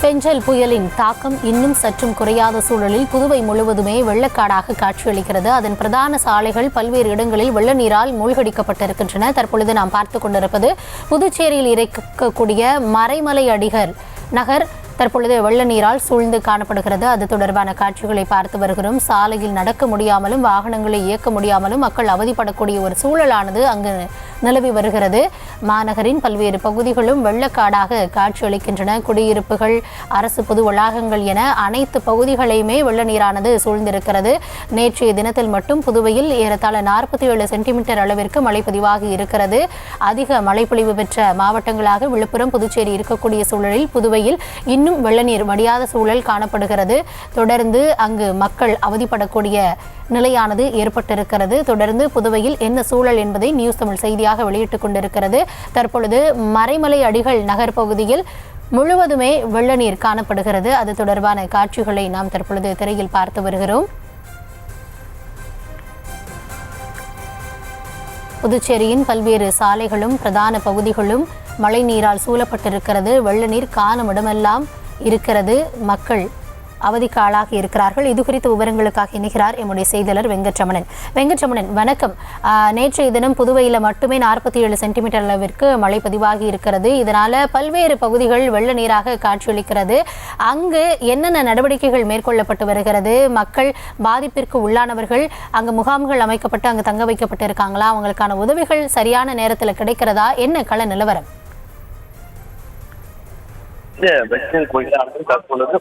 பெஞ்சல் புயலின் தாக்கம் இன்னும் சற்றும் குறையாத சூழலில் புதுவை முழுவதுமே வெள்ளக்காடாக காட்சியளிக்கிறது. அதன் பிரதான சாலைகள் பல்வேறு இடங்களில் வெள்ள நீரால் மூழ்கடிக்கப்பட்டிருக்கின்றன. தற்பொழுது நாம் பார்த்துக் கொண்டிருப்பது புதுச்சேரியில் இருக்கக்கூடிய மறைமலை அடிகள் நகர் தற்பொழுது வெள்ள நீரால் சூழ்ந்து காணப்படுகிறது. அது தொடர்பான காட்சிகளை பார்த்து வருகிறோம். சாலையில் நடக்க முடியாமலும் வாகனங்களை இயக்க முடியாமலும் மக்கள் அவதிப்படக்கூடிய ஒரு சூழலானது அங்கு நிலவி வருகிறது. மாநகரின் பல்வேறு பகுதிகளும் வெள்ளக்காடாக காட்சியளிக்கின்றன. குடியிருப்புகள், அரசு பொது வளாகங்கள் என அனைத்து பகுதிகளையுமே வெள்ள நீரானது சூழ்ந்திருக்கிறது. நேற்றைய தினத்தில் மட்டும் புதுவையில் ஏறத்தாழ 47 சென்டிமீட்டர் அளவிற்கு மழை பதிவாகி இருக்கிறது. அதிக மழைப்பொழிவு பெற்ற மாவட்டங்களாக விழுப்புரம், புதுச்சேரி இருக்கக்கூடிய சூழலில் புதுவையில் இன்னும் வெள்ளநீர் வடியாத சூழல் காணப்படுகிறது. தொடர்ந்து அங்கு மக்கள் அவதிப்படக்கூடிய நிலையானது ஏற்பட்டிருக்கிறது. தொடர்ந்து புதுவையில் என்ன சூழல் என்பதை நியூஸ் தமிழ் செய்தியாக வெளியிட்டுக் கொண்டிருக்கிறது. தற்பொழுது மறைமலை அடிகள் நகர் பகுதியில் முழுவதுமே வெள்ளநீர் காணப்படுகிறது. அது தொடர்பான காட்சிகளை நாம் தற்பொழுது திரையில் பார்த்து வருகிறோம். புதுச்சேரியின் பல்வேறு சாலைகளும் பிரதான பகுதிகளும் மழை நீரால் சூழப்பட்டிருக்கிறது. வெள்ள நீர் காணும் இடமெல்லாம் இருக்கிறது. மக்கள் அவதிக்கு ஆளாகி இருக்கிறார்கள். இது குறித்த விவரங்களுக்காக இணைகிறார் எம்முடைய செய்தியாளர் வெங்கட்ரமணன். வெங்கட்ரமணன், வணக்கம். நேற்றைய தினம் புதுவையில் மட்டுமே 47 சென்டிமீட்டர் அளவிற்கு மழை பதிவாகி இருக்கிறது. இதனால பல்வேறு பகுதிகள் வெள்ள நீராக காட்சியளிக்கிறது. அங்கு என்னென்ன நடவடிக்கைகள் மேற்கொள்ளப்பட்டு வருகிறது? மக்கள் பாதிப்பிற்கு உள்ளானவர்கள் அங்கு முகாம்கள் அமைக்கப்பட்டு அங்கு தங்க வைக்கப்பட்டு இருக்காங்களா? அவங்களுக்கான உதவிகள் சரியான நேரத்தில் கிடைக்கிறதா? என்ன கள நிலவரம்? தற்பொழுது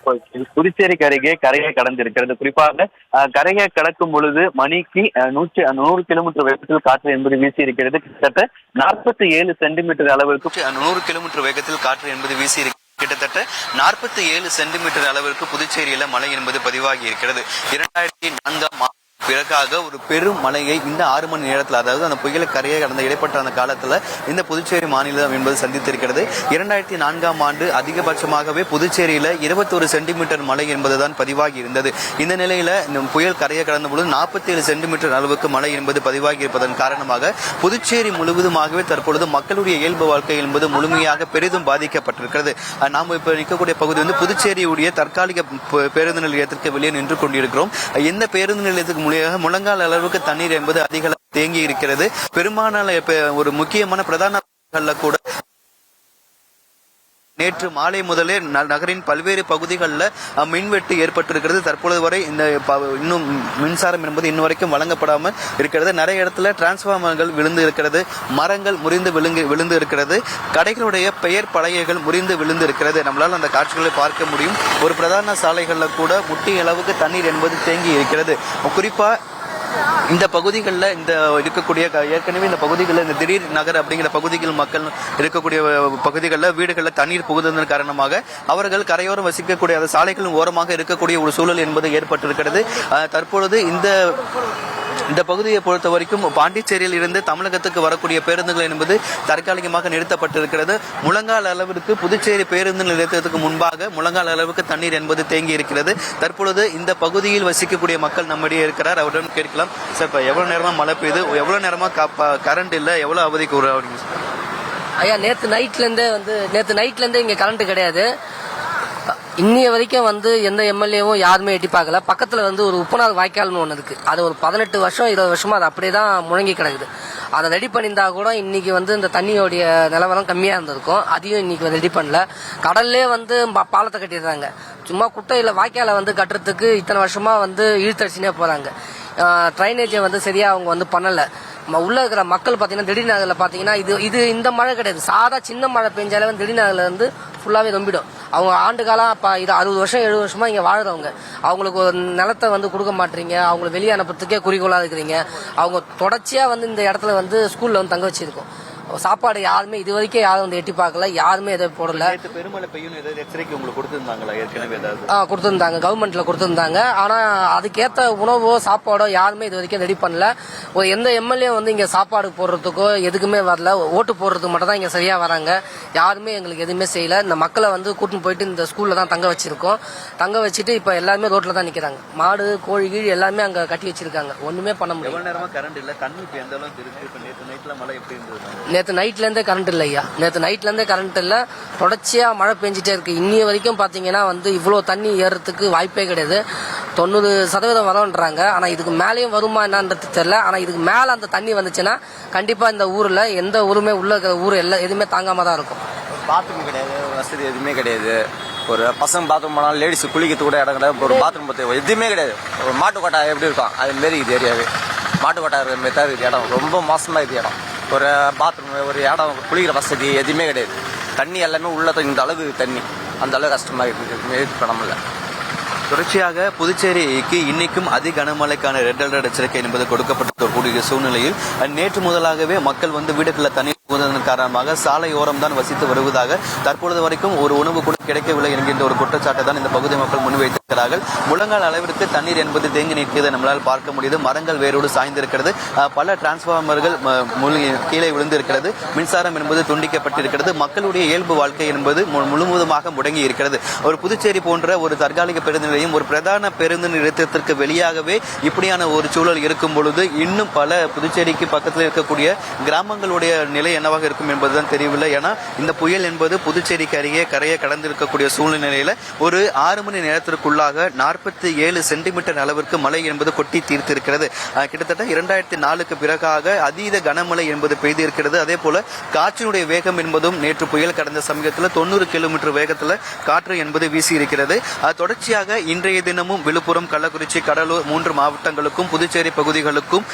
புதுச்சேரிக்கு அருகே கரையை கடந்திருக்கிறது. குறிப்பாக கரையை கடக்கும் பொழுது மணிக்கு 100 கிலோமீட்டர் வேகத்தில் காற்று என்பது வீசி இருக்கிறது. கிட்டத்தட்ட 47 சென்டிமீட்டர் அளவிற்கு 100 கிலோமீட்டர் வேகத்தில் காற்று என்பது வீசி இருக்கிறது. கிட்டத்தட்ட 47 சென்டிமீட்டர் அளவிற்கு புதுச்சேரியில மழை என்பது பதிவாகி இருக்கிறது. 2004 பிறகாக ஒரு பெரும் மழையை இந்த 6 மணி நேரத்தில், அதாவது அந்த புயல கரையை கடந்த இடைப்பட்ட அந்த காலத்துல இந்த புதுச்சேரி மாநிலம் என்பது சந்தித்திருக்கிறது. 2004ஆம் ஆண்டு அதிகபட்சமாகவே புதுச்சேரியில 21 சென்டிமீட்டர் மழை என்பதுதான் பதிவாகி இருந்தது. இந்த நிலையில புயல் கரையை கடந்த பொழுது 47 சென்டிமீட்டர் அளவுக்கு மழை என்பது பதிவாகி இருப்பதன் காரணமாக புதுச்சேரி முழுவதுமாகவே தற்பொழுது மக்களுடைய இயல்பு வாழ்க்கை என்பது முழுமையாக பெரிதும் பாதிக்கப்பட்டிருக்கிறது. நாம் இப்ப நிற்கக்கூடிய பகுதி வந்து புதுச்சேரியுடைய தற்காலிக பேருந்து நிலையத்திற்கு வெளியே நின்று கொண்டிருக்கிறோம். இந்த பேருந்து நிலையத்துக்கு முழங்கால் அளவுக்கு தண்ணீர் என்பது அதிக அளவு தேங்கி இருக்கிறது. பெரும்பாலான ஒரு முக்கியமான பிரதான கூட நேற்று மாலை முதலே நகரின் பல்வேறு பகுதிகளில் மின்வெட்டு ஏற்பட்டிருக்கிறது. தற்பொழுது வரை இந்த இன்னும் மின்சாரம் என்பது இன்னும் வரைக்கும் வழங்கப்படாமல் இருக்கிறது. நிறைய இடத்துல டிரான்ஸ்பார்மர்கள் விழுந்து இருக்கிறது, மரங்கள் முறிந்து விழுந்து இருக்கிறது, கடைகளுடைய பெயர் பலகைகள் முறிந்து விழுந்து இருக்கிறது. நம்மளால் அந்த காட்சிகளை பார்க்க முடியும். ஒரு பிரதான சாலைகளில் கூட முட்டி அளவுக்கு தண்ணீர் என்பது தேங்கி இருக்கிறது. குறிப்பா இந்த பகுதிகளில் இந்த இருக்கக்கூடிய ஏற்கனவே இந்த பகுதிகளில் இந்த திடீர் நகர் அப்படிங்கிற பகுதிகள் மக்கள் இருக்கக்கூடிய பகுதிகளில் வீடுகளில் தண்ணீர் புகுந்ததன் காரணமாக அவர்கள் கரையோரம் வசிக்கக்கூடிய அந்த சாலைகளும் ஓரமாக இருக்கக்கூடிய ஒரு சூழல் என்பது ஏற்பட்டிருக்கிறது. தற்பொழுது இந்த பகுதியை பொறுத்த வரைக்கும் பாண்டிச்சேரியில் இருந்து தமிழகத்துக்கு வரக்கூடிய பேருந்துகள் என்பது தற்காலிகமாக நிறுத்தப்பட்டிருக்கிறது. முழங்கால் அளவிற்கு புதுச்சேரி பேருந்து நிலையத்திற்கு முன்பாக முழங்கால் அளவுக்கு தண்ணீர் என்பது தேங்கி இருக்கிறது. தற்பொழுது இந்த பகுதியில் வசிக்கக்கூடிய மக்கள் நம்மிடையே இருக்கிறார். அவரிடம் கேட்கலாம். சார், இப்போ எவ்வளவு நேரமா மழை பெய்யுது, எவ்வளவு நேரமா கரண்ட் இல்லை, எவ்வளவு அவதிக்கு ஒரு ஐயா? நேற்று நைட்ல இருந்தே இங்க கரண்ட் கிடையாது. இன்னைய வரைக்கும் எந்த எம்எல்ஏவும் யாருமே எட்டி பார்க்கல. பக்கத்துல ஒரு உப்புநாள் வாய்க்கால்னு ஒன்று இருக்கு. அது ஒரு 18 வருஷம் 20 வருஷமா அது அப்படியே தான் முழங்கி கிடக்குது. அதை ரெடி பண்ணியிருந்தா கூட இன்னைக்கு இந்த தண்ணியோடைய நிலவரம் கம்மியா இருந்திருக்கும். அதையும் இன்னைக்கு ரெடி பண்ணல. கடல்லே பாலத்தை கட்டிடுறாங்க. சும்மா குட்டையில வாய்க்கால கட்டுறதுக்கு இத்தனை வருஷமா இழுத்தடிச்சுனே போறாங்க. ட்ரைனேஜை சரியா அவங்க பண்ணல. உள்ள இருக்கிற மக்கள் பாத்தீங்கன்னா திடீர்நகர்ல பாத்தீங்கன்னா இது இந்த மழை கிடையாது. சாதா சின்ன மழை பெஞ்சாலே திடீர்நகர்ல ஃபுல்லாவே நம்பிடும். அவங்க ஆண்டு காலம் இது 60 வருஷம் 70 வருஷமா இங்க வாழ்றவங்க. அவங்களுக்கு ஒரு நிலத்தை கொடுக்க மாட்டீங்க. அவங்களை வெளியே அனுப்புறதுக்கே குறிக்கோளா இருக்கிறீங்க. அவங்க தொடர்ச்சியா இந்த இடத்துல ஸ்கூல்ல தங்க வச்சிருக்கோம். சாப்பாடு யாருமே இது வரைக்கும் யாரும் எட்டி பார்க்கல. யாருமே எதை போடல. பெருமழை பெய்யும் எச்சரிக்கை உங்களுக்கு கொடுத்திருந்தாங்களா? ஏற்கனவே கொடுத்திருந்தாங்க, கவர்மெண்ட்ல கொடுத்திருந்தாங்க. ஆனா அதுக்கேற்ற உணவோ சாப்பாடோ யாருமே இது வரைக்கும் ரெடி பண்ணல. எந்த எம்எல்ஏ இங்க சாப்பாடு போடுறதுக்கோ எதுக்குமே வரல. ஓட்டு போடுறதுக்கு மட்டும் தான் இங்க சரியா வராங்க. யாருமே எங்களுக்கு எதுவுமே செய்யல. இந்த மக்களை கூட்டின்னு போயிட்டு இந்த ஸ்கூல்ல தான் தங்க வச்சிருக்கோம். தங்க வச்சுட்டு இப்ப எல்லாருமே ரோட்ல தான் நிக்கிறாங்க. மாடு, கோழி, கீழ் எல்லாமே அங்க கட்டி வச்சிருக்காங்க. ஒண்ணுமே பண்ண முடியும். நேரமா கரண்ட் இல்ல. தண்ணி எந்த அளவுக்கு இருக்கு? நேற்று நைட்ல மழை எப்படி இருந்தது? நேற்று நைட்லேருந்தே கரண்ட் இல்லை ஐயா. நேற்று நைட்லேருந்தே கரண்ட் இல்லை. தொடர்ச்சியாக மழை பெஞ்சிட்டே இருக்குது. இன்னைய வரைக்கும் பார்த்தீங்கன்னா வந்து இவ்வளோ தண்ணி ஏறுறதுக்கு வாய்ப்பே கிடையாது. 90% வரும்ன்றாங்க. ஆனால் இதுக்கு மேலேயும் வருமா என்னன்றது தெரியல. ஆனால் இதுக்கு மேலே அந்த தண்ணி வந்துச்சுன்னா கண்டிப்பாக இந்த ஊரில் எந்த ஊருமே உள்ள இருக்கிற ஊர் எதுவுமே தாங்காம தான் இருக்கும். பாத்ரூம் கிடையாது, வசதி எதுவுமே கிடையாது. ஒரு பசங்க பாத்ரூம் போனாலும் லேடிஸ் குளிக்கிறது கூட இடம் கிடையாது. ஒரு பாத்ரூம் பற்றி எதுவுமே கிடையாது. ஒரு மாட்டுக்கோட்டை எப்படி இருக்கும் அதுமாரி இது ஏரியாவே. மாட்டுக்கோட்டை இருக்கிற மாரி தான் இருக்குது இடம். ரொம்ப மோசமாக இது இடம். ஒரு பாத்ரூம், ஒரு இடம், குளிக்கிற வசதி எதுவுமே கிடையாது. தண்ணி எல்லாமே உள்ள இந்த அளவுக்கு தண்ணி, அந்த அளவுக்கு கஷ்டமாக இருக்குது. இது பண்ண முடியல. தொடர்ச்சியாக புதுச்சேரிக்கு இன்னைக்கும் அதி கனமழைக்கான ரெட் அலர்ட் எச்சரிக்கை என்பது கொடுக்கப்பட்டிருக்கக்கூடிய சூழ்நிலையில் நேற்று முதலாகவே மக்கள் வந்து வீடுகளில் தண்ணீர் புகுந்ததன் காரணமாக சாலையோரம் தான் வசித்து வருவதாக தற்பொழுது வரைக்கும் ஒரு உணவு கூட கிடைக்கவில்லை என்கின்ற ஒரு குற்றச்சாட்டை தான் இந்த பகுதி மக்கள் முன்வைத்திருக்கிறார்கள். முழங்கால் அளவிற்கு தண்ணீர் என்பது தேங்கி நிற்கிறதை நம்மளால் பார்க்க முடியுது. மரங்கள் வேரோடு சாய்ந்திருக்கிறது. பல டிரான்ஸ்பார்மர்கள் கீழே விழுந்திருக்கிறது. மின்சாரம் என்பது துண்டிக்கப்பட்டிருக்கிறது. மக்களுடைய இயல்பு வாழ்க்கை என்பது முழுவதுமாக முடங்கி இருக்கிறது. ஒரு புதுச்சேரி போன்ற ஒரு தற்காலிக பேருந்து நிலையம், ஒரு பிரதான பேருந்து நிறுத்தத்திற்கு வெளியாகவே இப்படியான ஒரு சூழல் இருக்கும் பொழுது இன்னும் பல புதுச்சேரிக்கு பக்கத்தில் இருக்கக்கூடிய கிராமங்களுடைய நிலை என்னவாக இருக்கும் என்பதுதான் தெரியவில்லை. ஏன்னா இந்த புயல் என்பது புதுச்சேரிக்கு அருகே கரையை கடந்திருக்கக்கூடிய சூழ்நிலையில ஒரு 6 மணி நேரத்திற்குள்ளாக 47 சென்டிமீட்டர் அளவிற்கு மழை என்பது கொட்டி தீர்த்திருக்கிறது. கிட்டத்தட்ட 2004க்கு பிறகாக அதீத கனமழை என்பது பெய்திருக்கிறது. அதே போல காற்றினுடைய வேகம் என்பதும் நேற்று புயல் கடந்த சமயத்தில் 90 கிலோமீட்டர் வேகத்தில் காற்று என்பது வீசி இருக்கிறது. தொடர்ச்சியாக இன்றைய தினமும் விழுப்புரம், கள்ளக்குறிச்சி, கடலூர் 3 மாவட்டங்களுக்கும் புதுச்சேரி பகுதிகளுக்கும்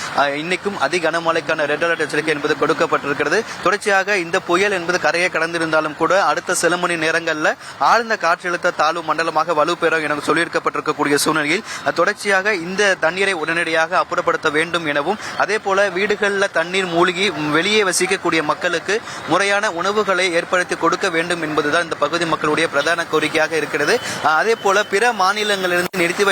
இன்னைக்கும் அதி கனமழைக்கான ரெட் அலர்ட் எச்சரிக்கை என்பது கொடுக்கப்பட்டிருக்கிறது. தொடர்ச்சியாக இந்த புயல் என்பது கரையை கடந்திருந்தாலும் கூட அடுத்த சில மணி நேரங்களில் ஆழ்ந்த காற்றழுத்த தாழ்வு மண்டலமாக வலுப்பெறும் என சொல்லியிருக்கப்பட்டிருக்கக்கூடிய சூழ்நிலையில் தொடர்ச்சியாக இந்த தண்ணீரை உடனடியாக அப்புறப்படுத்த வேண்டும் எனவும், அதே போல வீடுகளில் தண்ணீர் மூழ்கி வெளியே வசிக்கக்கூடிய மக்களுக்கு முறையான உணவுகளை ஏற்படுத்தி கொடுக்க வேண்டும் என்பதுதான் இந்த பகுதி மக்களுடைய பிரதான கோரிக்கையாக இருக்கிறது. அதே போல பிற மாநிலங்களிலிருந்து நிறுத்தி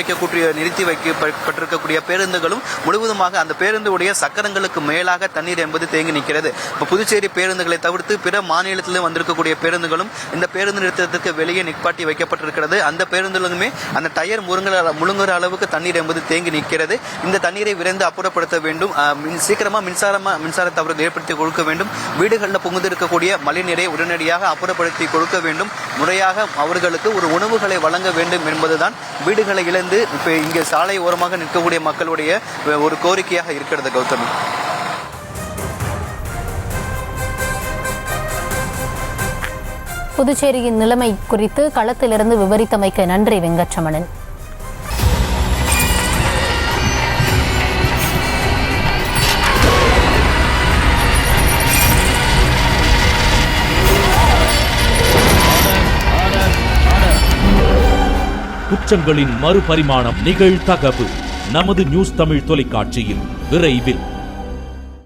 வைக்கப்பட்டிருக்கக்கூடிய பேருந்துகளும் முழுவதுமாக அந்த பேருந்துடைய சக்கரங்களுக்கு மேலாக தண்ணீர் என்பது தேங்கி நிற்கிறது. புதுச்சேரி பேருந்துகளை தவிர்த்து பிற மாநிலத்திலும் வந்திருக்கக்கூடிய பேருந்துகளும் இந்த பேருந்து நிறுத்தத்திற்கு வெளியே நிற்பாட்டி வைக்கப்பட்டிருக்கிறது. அந்த பேருந்துகளுமே அந்த டயர் முழுங்குற அளவுக்கு தண்ணீர் என்பது தேங்கி நிற்கிறது. இந்த தண்ணீரை விரைந்து அப்புறப்படுத்த வேண்டும். சீக்கிரமா மின்சார தவறு ஏற்படுத்தி கொடுக்க வேண்டும். வீடுகளில் புகுந்திருக்கக்கூடிய மழைநீரை உடனடியாக அப்புறப்படுத்தி கொடுக்க வேண்டும். முறையாக அவர்களுக்கு ஒரு உணவுகளை வழங்க வேண்டும் என்பதுதான் வீடுகளை இழந்து இப்ப இங்கே சாலை ஓரமாக நிற்கக்கூடிய மக்களுடைய ஒரு கோரிக்கையாக இருக்கிறது. கௌதமி, புதுச்சேரியின் நிலைமை குறித்து களத்திலிருந்து விவரித்தமைக்கு நன்றி வெங்கட்ரமணன். குற்றங்களின் மறுபரிமாணம் நிகழ்தகவு நமது நியூஸ் தமிழ் தொலைக்காட்சியில் விரைவில்.